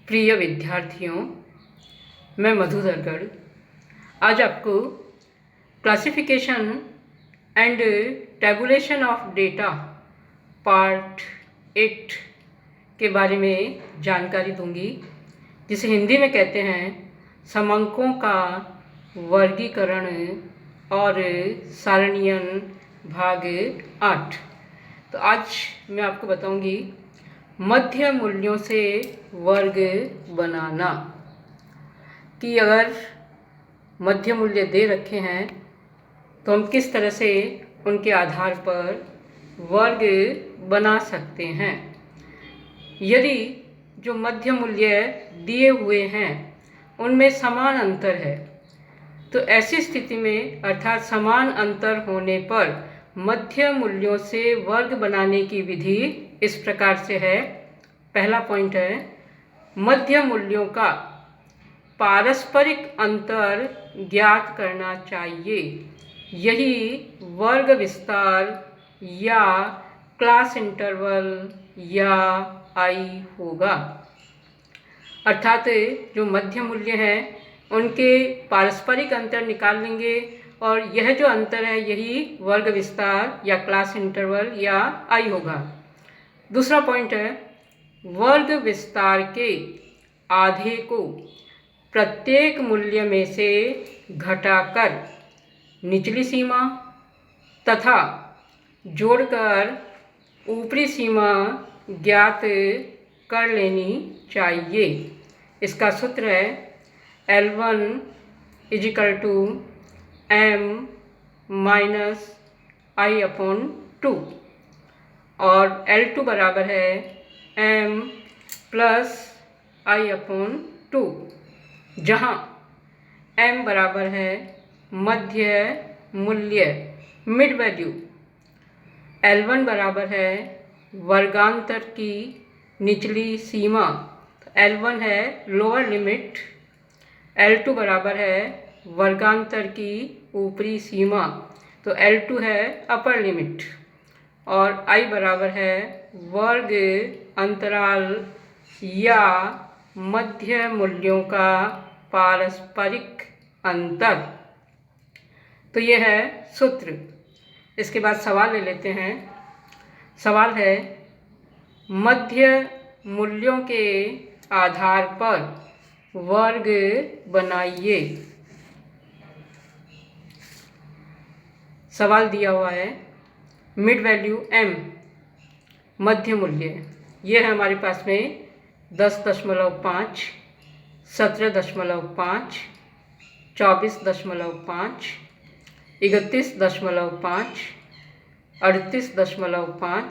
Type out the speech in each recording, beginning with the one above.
प्रिय विद्यार्थियों, मैं मधु दरगढ़ आज आपको classification and tabulation of data part 8 के बारे में जानकारी दूंगी, जिसे हिंदी में कहते हैं समांकों का वर्गीकरण और सारणीयन भाग 8। तो आज मैं आपको बताऊंगी मध्य मूल्यों से वर्ग बनाना, कि अगर मध्य मूल्य दे रखे हैं तो हम किस तरह से उनके आधार पर वर्ग बना सकते हैं। यदि जो मध्य मूल्य दिए हुए हैं उनमें समान अंतर है तो ऐसी स्थिति में अर्थात समान अंतर होने पर मध्य मूल्यों से वर्ग बनाने की विधि इस प्रकार से है। पहला पॉइंट है, मध्य मूल्यों का पारस्परिक अंतर ज्ञात करना चाहिए। यही वर्ग विस्तार या क्लास इंटरवल या आई होगा। अर्थात जो मध्य मूल्य है उनके पारस्परिक अंतर निकाल लेंगे और यह जो अंतर है यही वर्ग विस्तार या क्लास इंटरवल या आई होगा। दूसरा पॉइंट है, वर्ग विस्तार के आधे को प्रत्येक मूल्य में से घटाकर निचली सीमा तथा जोड़कर ऊपरी सीमा ज्ञात कर लेनी चाहिए। इसका सूत्र है L1 = m - i/2 और L2 बराबर है m + i/2, जहाँ m बराबर है मध्य मूल्य मिड वैल्यू, L1 बराबर है वर्गांतर की निचली सीमा, तो L1 है लोअर लिमिट, L2 बराबर है वर्गांतर की ऊपरी सीमा, तो L2 है अपर लिमिट, और I बराबर है वर्ग अंतराल या मध्य मूल्यों का पारस्परिक अंतर। तो यह है सूत्र। इसके बाद सवाल ले लेते हैं। सवाल है, मध्य मूल्यों के आधार पर वर्ग बनाइए। सवाल दिया हुआ है मिड वैल्यू m, मध्य मूल्य ये है हमारे पास में 10.5, 17.5, 24.5, 31.5, 38.5,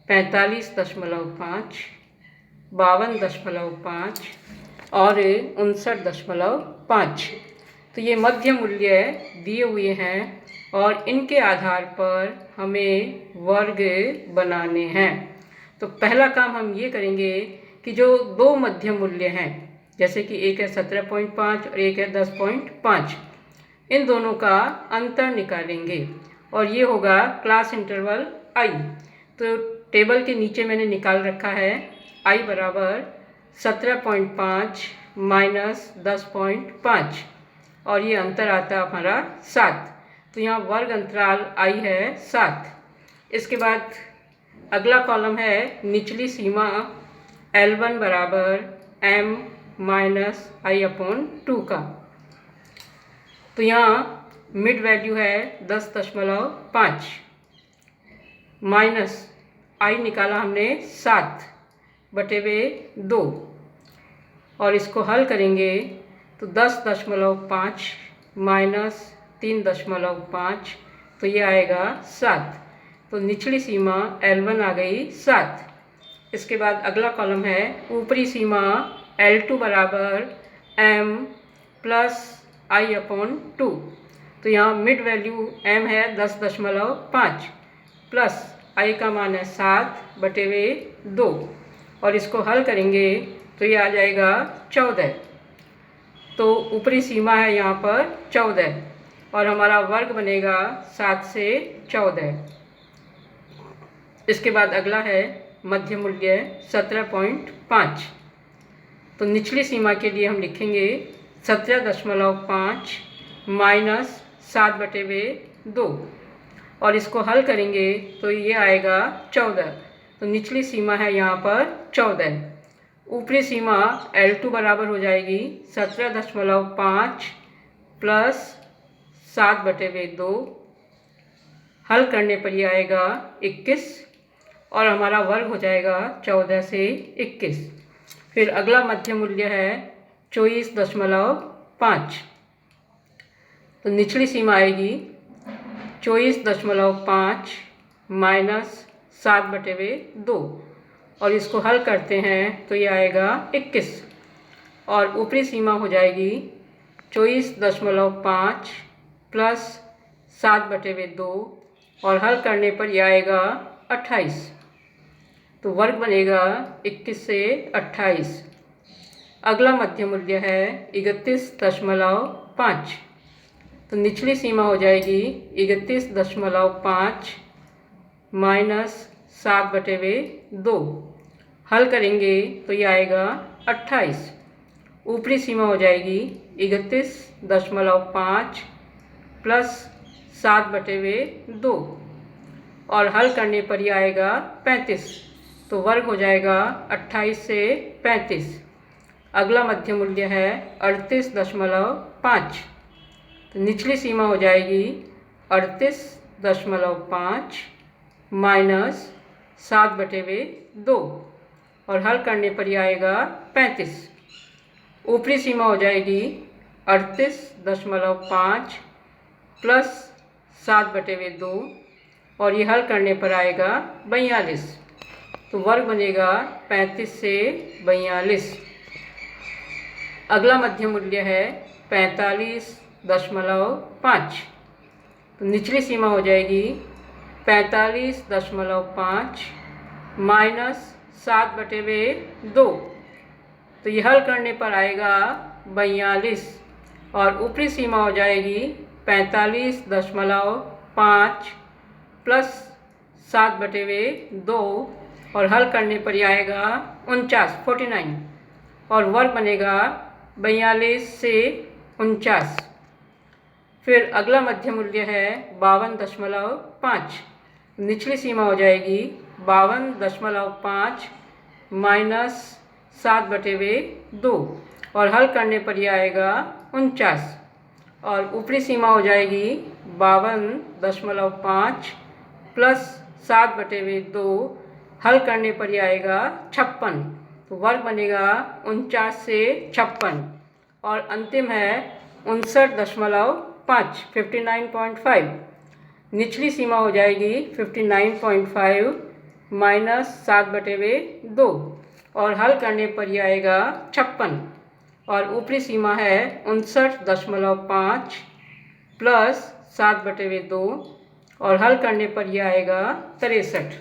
45.5, 52.5 और 59.5। तो ये मध्य मूल्य दिए हुए हैं और इनके आधार पर हमें वर्ग बनाने हैं। तो पहला काम हम ये करेंगे कि जो दो मध्य मूल्य हैं, जैसे कि एक है 17.5 और एक है 10.5, इन दोनों का अंतर निकालेंगे और ये होगा क्लास इंटरवल आई। तो टेबल के नीचे मैंने निकाल रखा है आई बराबर 17.5 - 10.5 और ये अंतर आता है हमारा 7। तो यहाँ वर्ग अंतराल आई है 7। इसके बाद अगला कॉलम है निचली सीमा L1 बराबर m - i/2 का। तो यहाँ मिड वैल्यू है 10.5 माइनस आई निकाला हमने 7/2 और इसको हल करेंगे तो 10.5 - 3.5, तो ये आएगा 7। तो निचली सीमा L1 आ गई 7। इसके बाद अगला कॉलम है ऊपरी सीमा L2 बराबर m + i/2। तो यहाँ मिड वैल्यू m है 10.5 प्लस i का मान है 7/2 और इसको हल करेंगे तो ये आ जाएगा 14। तो ऊपरी सीमा है यहाँ पर 14 और हमारा वर्ग बनेगा 7 से 14। इसके बाद अगला है मध्य मूल्य 17.5। तो निचली सीमा के लिए हम लिखेंगे 17.5 माइनस 7/2 और इसको हल करेंगे तो ये आएगा 14। तो निचली सीमा है यहाँ पर 14। ऊपरी सीमा L2 बराबर हो जाएगी 17.5 प्लस 7/2। हल करने पर ये आएगा 21 और हमारा वर्ग हो जाएगा 14 से 21। फिर अगला मध्य मूल्य है 24.5। तो निचली सीमा आएगी 24.5 माइनस 7/2 और इसको हल करते हैं तो ये आएगा 21 और ऊपरी सीमा हो जाएगी 24.5 प्लस 7/2 और हल करने पर यह आएगा 28। तो वर्ग बनेगा 21 से 28। अगला मध्य मूल्य है 31.5। तो निचली सीमा हो जाएगी 31.5 माइनस 7/2। हल करेंगे तो ये आएगा 28। ऊपरी सीमा हो जाएगी 31.5 प्लस 7/2 और हल करने पर ये आएगा 35। तो वर्ग हो जाएगा 28 से 35। अगला मध्य मूल्य है 38.5। तो निचली सीमा हो जाएगी 38.5 माइनस 7/2 और हल करने पर यह आएगा 35। ऊपरी सीमा हो जाएगी 38.5 प्लस 7/2 और ये हल करने पर आएगा 42। तो वर्ग बनेगा 35 से 42। अगला मध्य मूल्य है 45.5। तो निचली सीमा हो जाएगी 45.5 माइनस 7/2। तो ये हल करने पर आएगा 42 और ऊपरी सीमा हो जाएगी 45.5 प्लस 7/2 और हल करने पर यह आएगा 49 और वर्ग बनेगा 42 से 49। फिर अगला मध्य मूल्य है 52.5। निचली सीमा हो जाएगी 52.5 माइनस 7/2 और हल करने पर यह आएगा 49 और ऊपरी सीमा हो जाएगी 52.5 प्लस 7/2 हल करने पर यह आएगा 56। तो वर्ग बनेगा 49 से 56 और अंतिम है 59.5 59.5। निचली सीमा हो जाएगी 59.5 माइनस 7/2 और हल करने पर यह आएगा 56 और ऊपरी सीमा है 59.5 प्लस 7/2 और हल करने पर यह आएगा 63।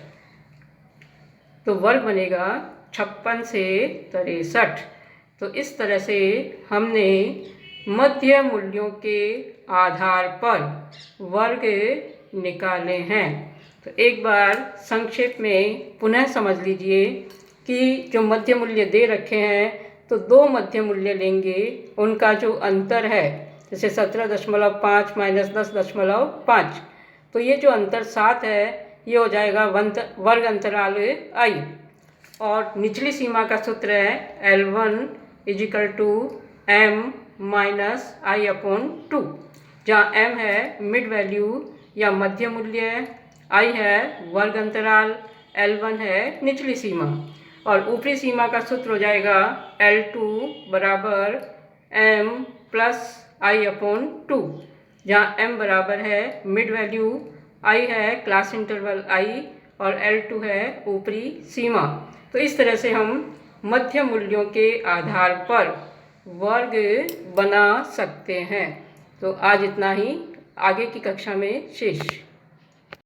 तो वर्ग बनेगा 56 से 63। तो इस तरह से हमने मध्य मूल्यों के आधार पर वर्ग निकाले हैं। तो एक बार संक्षेप में पुनः समझ लीजिए कि जो मध्य मूल्य दे रखे हैं तो दो मध्य मूल्य लेंगे, उनका जो अंतर है जैसे 17.5 माइनस 10.5, तो ये जो अंतर 7 है ये हो जाएगा वर्ग अंतराल I। और निचली सीमा का सूत्र है L1 = m माइनस I/2, जहाँ m है मिड वैल्यू या मध्य मूल्य, I है वर्ग अंतराल, L1 है निचली सीमा और ऊपरी सीमा का सूत्र हो जाएगा L2 बराबर m प्लस I/2, जहाँ m बराबर है मिड वैल्यू, I है क्लास इंटरवल I और L2 है ऊपरी सीमा। तो इस तरह से हम मध्य मूल्यों के आधार पर वर्ग बना सकते हैं। तो आज इतना ही, आगे की कक्षा में शेष।